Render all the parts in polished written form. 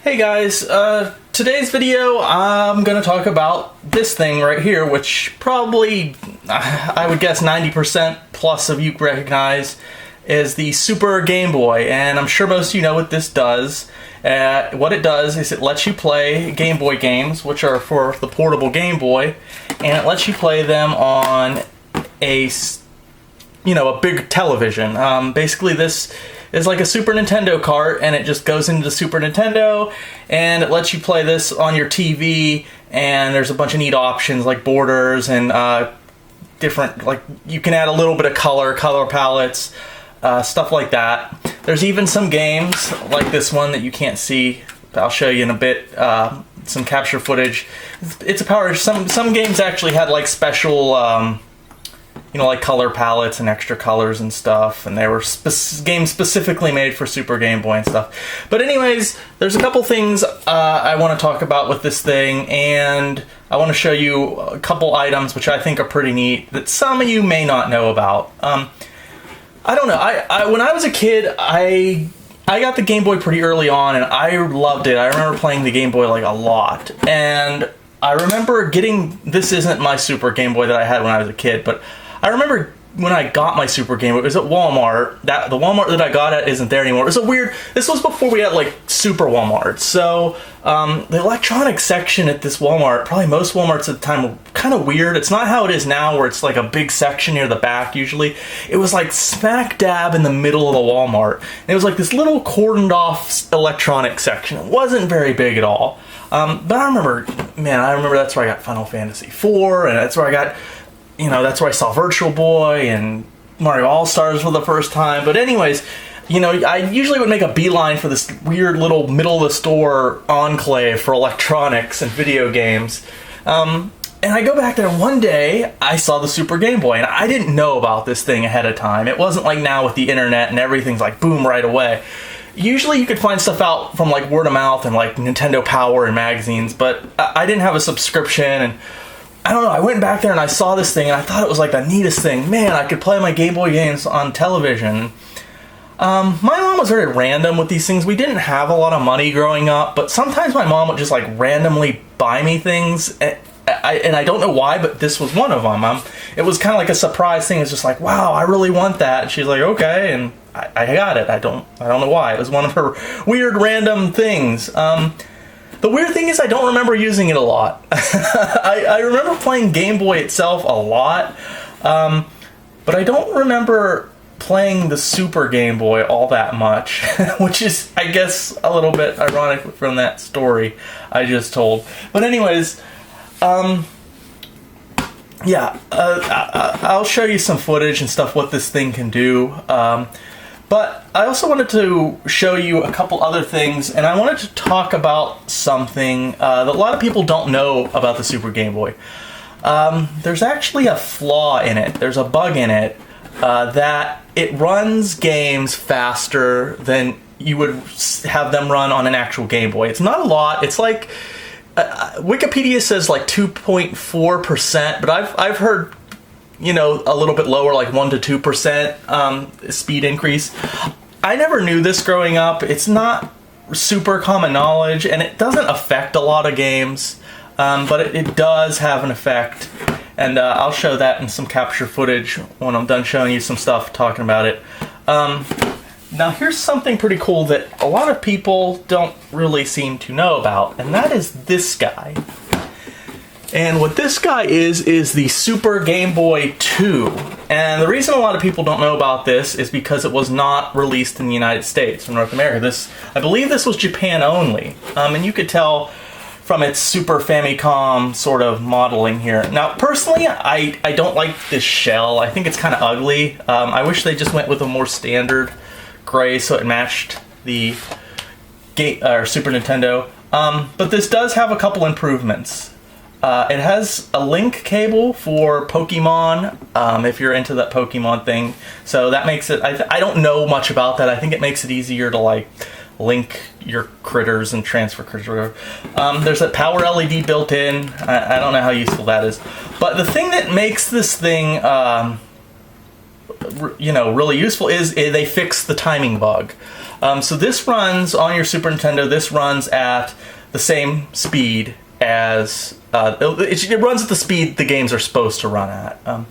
Hey guys, today's video I'm going to talk about this thing right here, which probably, I would guess 90% plus of you recognize is the Super Game Boy, and I'm sure most of you know what this does. What it does is it lets you play Game Boy games, which are for the portable Game Boy, and it lets you play them on a big television. Basically this is like a Super Nintendo cart, and it just goes into the Super Nintendo, and it lets you play this on your TV, and there's a bunch of neat options like borders and different, like you can add a little bit of color palettes, stuff like that. There's even some games like this one that you can't see. I'll show you in a bit, some capture footage. It's a power. Some games actually had like special like color palettes and extra colors and stuff, and they were games specifically made for Super Game Boy and stuff. But anyways, there's a couple things I want to talk about with this thing, and I want to show you a couple items which I think are pretty neat that some of you may not know about. I don't know, when I was a kid, I got the Game Boy pretty early on, and I loved it. I remember playing the Game Boy like a lot, and I remember getting, this isn't my Super Game Boy that I had when I was a kid, but I remember when I got my Super Game Boy, it was at Walmart. The Walmart that I got at isn't there anymore. It was this was before we had like Super Walmart. So the electronics section at this Walmart, probably most Walmarts at the time, were kind of weird. It's not how it is now where it's like a big section near the back usually. It was like smack dab in the middle of the Walmart. And it was like this little cordoned off electronics section. It wasn't very big at all. But I remember that's where I got Final Fantasy IV, and that's where I got, that's where I saw Virtual Boy and Mario All-Stars for the first time. But anyways, I usually would make a beeline for this weird little middle-of-the-store enclave for electronics and video games. And I go back there, and one day I saw the Super Game Boy, and I didn't know about this thing ahead of time. It wasn't like now with the internet and everything's like boom right away. Usually you could find stuff out from like word of mouth and like Nintendo Power and magazines, but I didn't have a subscription, and I don't know, I went back there and I saw this thing and I thought it was like the neatest thing. Man, I could play my Game Boy games on television. My mom was very random with these things. We didn't have a lot of money growing up, but sometimes my mom would just like randomly buy me things, and I don't know why, but this was one of them. It was kind of like a surprise thing. It's just like, wow, I really want that. And she's like, okay, and I got it. I don't know why. It was one of her weird random things. The weird thing is I don't remember using it a lot. I remember playing Game Boy itself a lot, but I don't remember playing the Super Game Boy all that much, which is, I guess, a little bit ironic from that story I just told. But anyways, I'll show you some footage and stuff what this thing can do. But I also wanted to show you a couple other things, and I wanted to talk about something that a lot of people don't know about the Super Game Boy. There's actually a flaw in it. There's a bug in it that it runs games faster than you would have them run on an actual Game Boy. It's not a lot. It's like, Wikipedia says like 2.4%, but I've heard a little bit lower, like 1 to 2% speed increase. I never knew this growing up. It's not super common knowledge, and it doesn't affect a lot of games, but it does have an effect, and I'll show that in some capture footage when I'm done showing you some stuff talking about it. Now here's something pretty cool that a lot of people don't really seem to know about, and that is this guy. And what this guy is the Super Game Boy 2. And the reason a lot of people don't know about this is because it was not released in the United States or North America. I believe this was Japan only. And you could tell from its Super Famicom sort of modeling here. Now, personally, I don't like this shell. I think it's kind of ugly. I wish they just went with a more standard gray so it matched the Super Nintendo. But this does have a couple improvements. It has a link cable for Pokemon, if you're into that Pokemon thing. So that makes it, I don't know much about that. I think it makes it easier to like link your critters and transfer critters or whatever. There's a power LED built in. I don't know how useful that is. But the thing that makes this thing, really useful is they fixed the timing bug. So this runs on your Super Nintendo. This runs at the same speed as it runs at the speed the games are supposed to run at.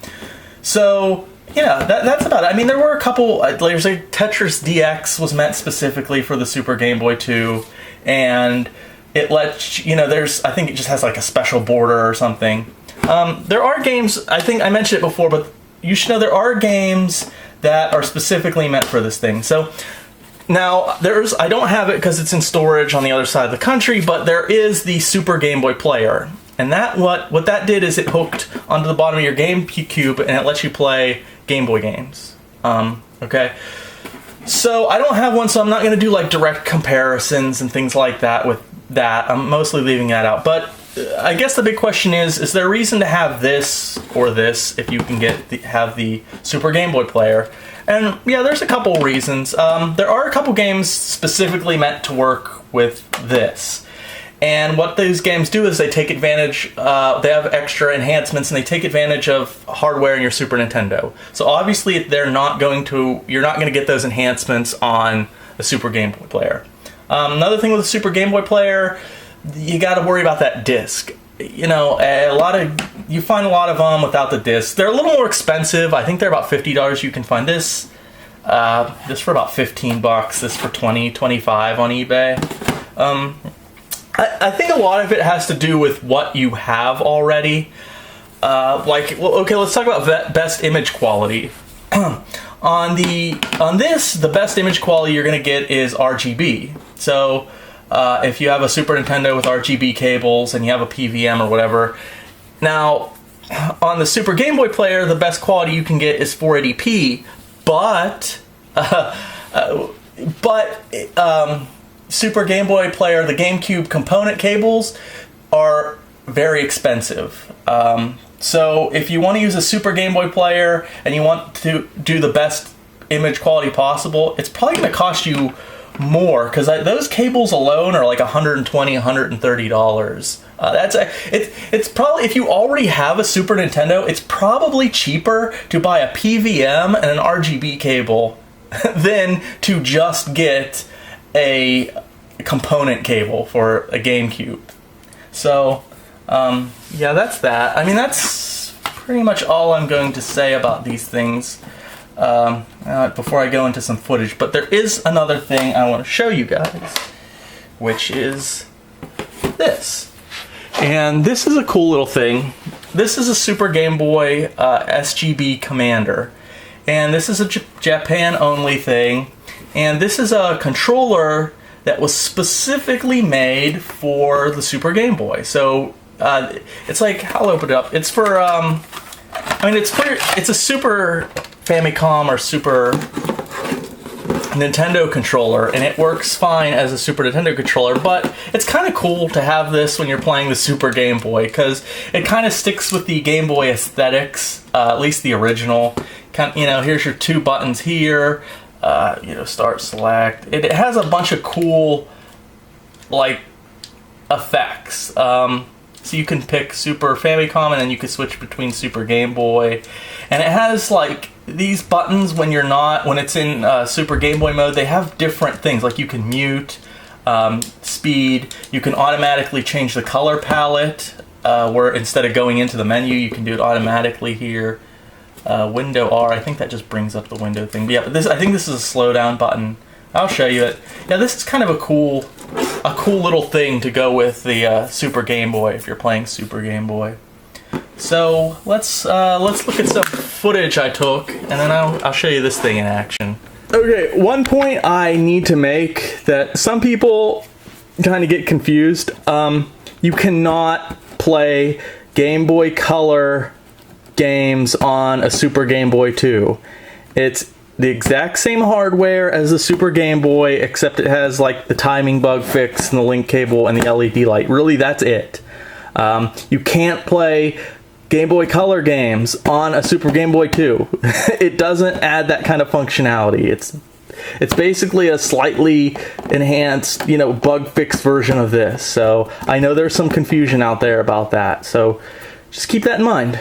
So yeah, that's about it. I mean, there were a couple. There's like Tetris DX was meant specifically for the Super Game Boy 2, and it lets there's, I think it just has like a special border or something. There are games, I think I mentioned it before, but you should know there are games that are specifically meant for this thing. So now I don't have it because it's in storage on the other side of the country, but there is the Super Gameboy Player. And that what that did is it hooked onto the bottom of your GameCube and it lets you play Game Boy games. Okay. So I don't have one, so I'm not going to do like direct comparisons and things like that with that. I'm mostly leaving that out. But I guess the big question is there a reason to have this or this if you can have the Super Game Boy Player? And yeah, there's a couple reasons. There are a couple games specifically meant to work with this. And what these games do is they take advantage, they have extra enhancements and they take advantage of hardware in your Super Nintendo. So obviously you're not going to get those enhancements on the Super Game Boy Player. Another thing with the Super Game Boy Player, you got to worry about that disc. You find a lot of them without the disc. They're a little more expensive. I think they're about $50. You can find this for about $15. This for $20, $25 on eBay. I think a lot of it has to do with what you have already. Okay, let's talk about best image quality. On this, the best image quality you're going to get is RGB. So if you have a Super Nintendo with RGB cables and you have a PVM or whatever. Now, on the Super Game Boy Player, the best quality you can get is 480p, but Super Game Boy Player, the GameCube component cables are very expensive. So if you want to use a Super Game Boy Player and you want to do the best image quality possible, it's probably going to cost you more because those cables alone are like $120, $130. It's probably, if you already have a Super Nintendo, it's probably cheaper to buy a PVM and an RGB cable than to just get a component cable for a GameCube. So yeah, that's that. I mean, that's pretty much all I'm going to say about these things before I go into some footage. But there is another thing I want to show you guys, which is this. And this is a cool little thing. This is a Super Game Boy SGB Commander. And this is a Japan-only thing. And this is a controller that was specifically made for the Super Game Boy. So it's like, I'll open it up. It's for, it's a Super Famicom or Super Nintendo controller, and it works fine as a Super Nintendo controller, but it's kind of cool to have this when you're playing the Super Game Boy, because it kind of sticks with the Game Boy aesthetics, at least the original. Here's your two buttons here. Start, select. It has a bunch of cool, like, effects. So you can pick Super Famicom, and then you can switch between Super Game Boy. And it has, like, these buttons when it's in Super Game Boy mode, they have different things. Like, you can mute, speed. You can automatically change the color palette, where instead of going into the menu, you can do it automatically here. Window R, I think that just brings up the window thing. But yeah, I think this is a slow down button. I'll show you it. Yeah, this is kind of a cool little thing to go with the Super Game Boy if you're playing Super Game Boy. So let's look at some footage I took, and then I'll show you this thing in action. Okay, one point I need to make that some people kind of get confused. You cannot play Game Boy Color games on a Super Game Boy 2. It's the exact same hardware as the Super Game Boy, except it has like the timing bug fix and the link cable and the LED light. Really, that's it. You can't play Game Boy Color games on a Super Game Boy 2. It doesn't add that kind of functionality. It's basically a slightly enhanced, bug fix version of this. So I know there's some confusion out there about that. So just keep that in mind.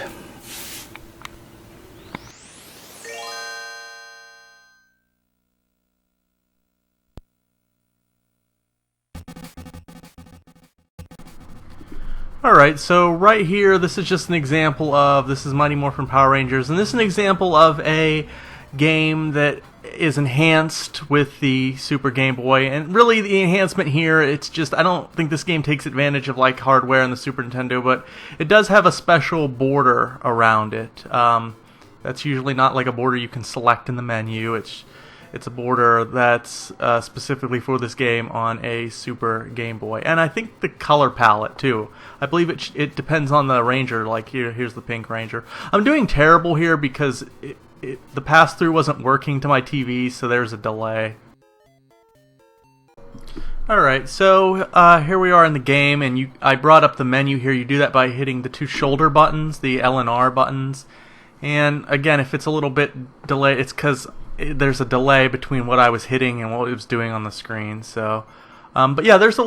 Alright, so right here, this is just an example of, this is Mighty Morphin Power Rangers, and this is an example of a game that is enhanced with the Super Game Boy, and really the enhancement here, it's just, I don't think this game takes advantage of like hardware in the Super Nintendo, but it does have a special border around it. That's usually not like a border you can select in the menu. It's a border that's specifically for this game on a Super Game Boy. And I think the color palette, too. I believe it depends on the Ranger. Like, here's the pink Ranger. I'm doing terrible here because the pass-through wasn't working to my TV, so there's a delay. Alright, so here we are in the game, and I brought up the menu here. You do that by hitting the two shoulder buttons, the L and R buttons. And again, if it's a little bit delayed, it's because there's a delay between what I was hitting and what it was doing on the screen. So, but yeah, there's a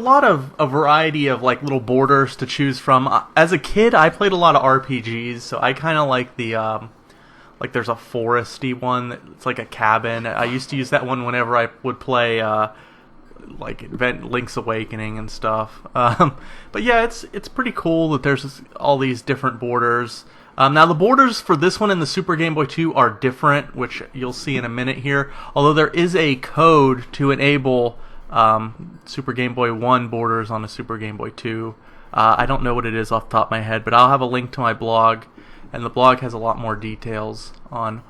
variety of like little borders to choose from. As a kid, I played a lot of RPGs, so I kind of like the like there's a foresty one. It's like a cabin. I used to use that one whenever I would play like Link's Awakening and stuff. But yeah, it's pretty cool that there's all these different borders. Now the borders for this one and the Super Game Boy 2 are different, which you'll see in a minute here. Although there is a code to enable Super Game Boy 1 borders on a Super Game Boy 2. I don't know what it is off the top of my head, but I'll have a link to my blog, and the blog has a lot more details on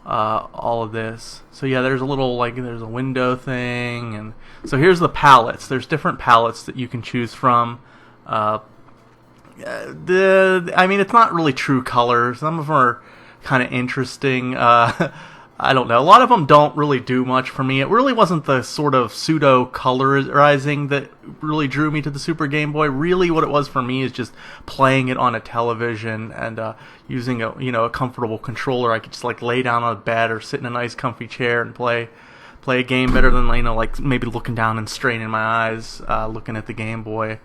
all of this. So yeah, there's a little, like, there's a window thing, and so here's the palettes. There's different palettes that you can choose from. I mean, it's not really true color. Some of them are kind of interesting. I don't know. A lot of them don't really do much for me. It really wasn't the sort of pseudo colorizing that really drew me to the Super Game Boy. Really, what it was for me is just playing it on a television and using a comfortable controller. I could just like lay down on a bed or sit in a nice comfy chair and play a game better than like maybe looking down and straining my eyes looking at the Game Boy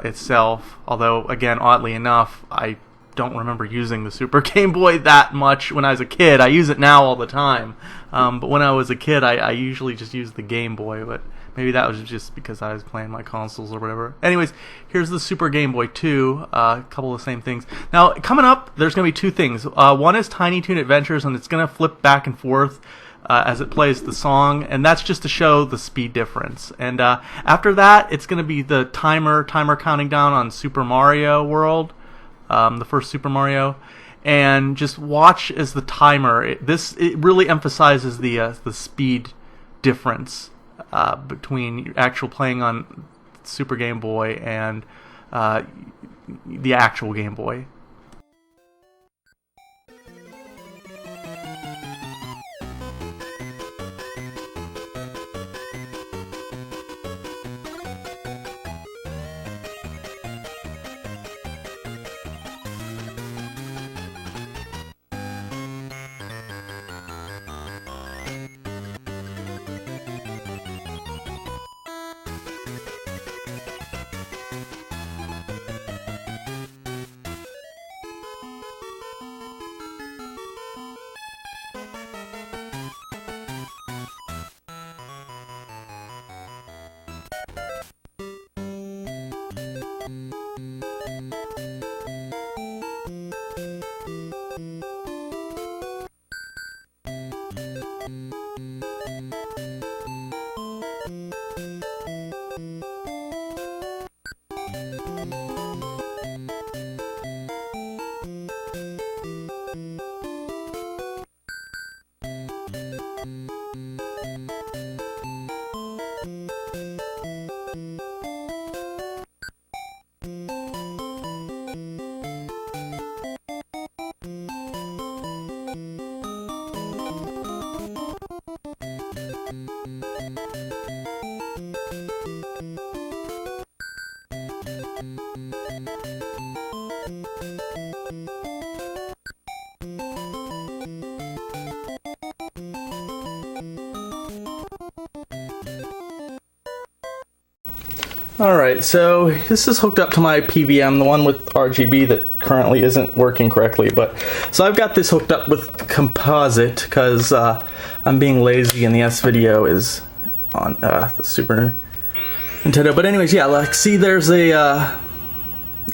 itself. Although, again, oddly enough, I don't remember using the Super Game Boy that much when I was a kid. I use it now all the time. But when I was a kid, I usually just used the Game Boy. But maybe that was just because I was playing my consoles or whatever. Anyways, here's the Super Game Boy 2. A couple of the same things. Now, coming up, there's going to be two things. One is Tiny Toon Adventures, and it's going to flip back and forth as it plays the song, and that's just to show the speed difference. And after that, it's going to be the timer counting down on Super Mario World, the first Super Mario, and just watch as the timer. It really emphasizes the speed difference between actual playing on Super Game Boy and the actual Game Boy. Alright, so this is hooked up to my PVM, the one with RGB that currently isn't working correctly. But so I've got this hooked up with composite because I'm being lazy and the S video is on the Super Nintendo. But anyways, yeah, like see there's a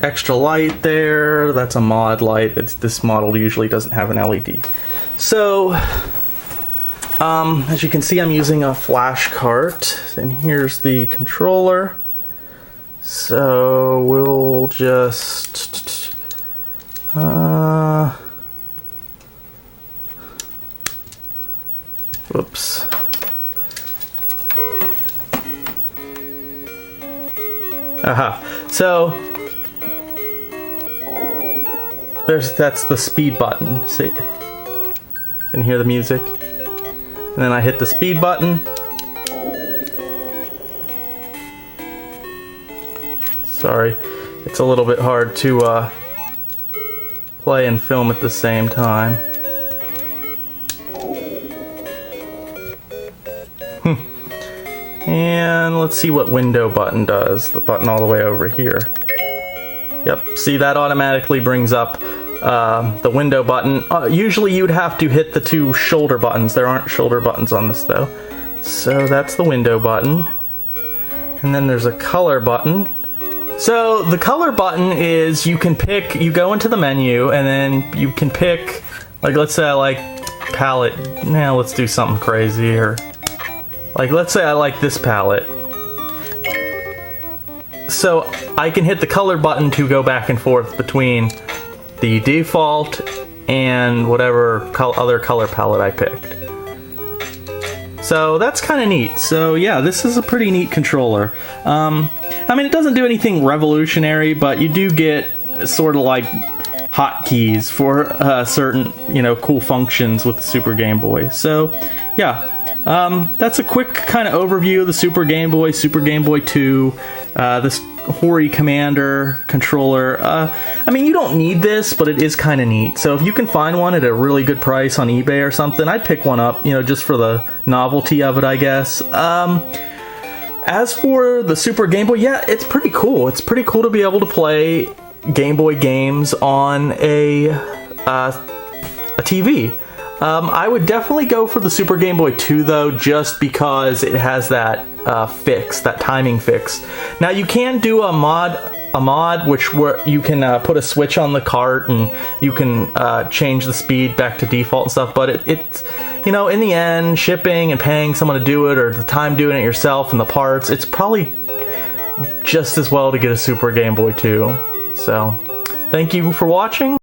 extra light there. That's a mod light. This model usually doesn't have an LED. So, as you can see, I'm using a flash cart, and here's the controller. So we'll just whoops. So that's the speed button. See, you can hear the music. And then I hit the speed button. Sorry, it's a little bit hard to play and film at the same time. And let's see what window button does. The button all the way over here. Yep, see, that automatically brings up the window button. Usually you'd have to hit the two shoulder buttons. There aren't shoulder buttons on this though. So that's the window button. And then there's a color button. So the color button is you go into the menu and then you can pick, like, let's say I like palette. Now let's do something crazy here. Like, let's say I like this palette. So I can hit the color button to go back and forth between the default and whatever other color palette I picked. So that's kind of neat. So yeah, this is a pretty neat controller. I mean, it doesn't do anything revolutionary, but you do get sort of like hotkeys for certain, cool functions with the Super Game Boy. So yeah, that's a quick kind of overview of the Super Game Boy, Super Game Boy 2, this SGB Commander controller. I mean, you don't need this, but it is kind of neat. So if you can find one at a really good price on eBay or something, I'd pick one up, just for the novelty of it, I guess. As for the Super Game Boy, yeah, it's pretty cool. It's pretty cool to be able to play Game Boy games on a TV. I would definitely go for the Super Game Boy 2 though, just because it has that fix, that timing fix. Now you can do a mod where you can put a switch on the cart and you can change the speed back to default and stuff, but it's in the end, shipping and paying someone to do it, or the time doing it yourself and the parts, it's probably just as well to get a Super Game Boy 2. So thank you for watching.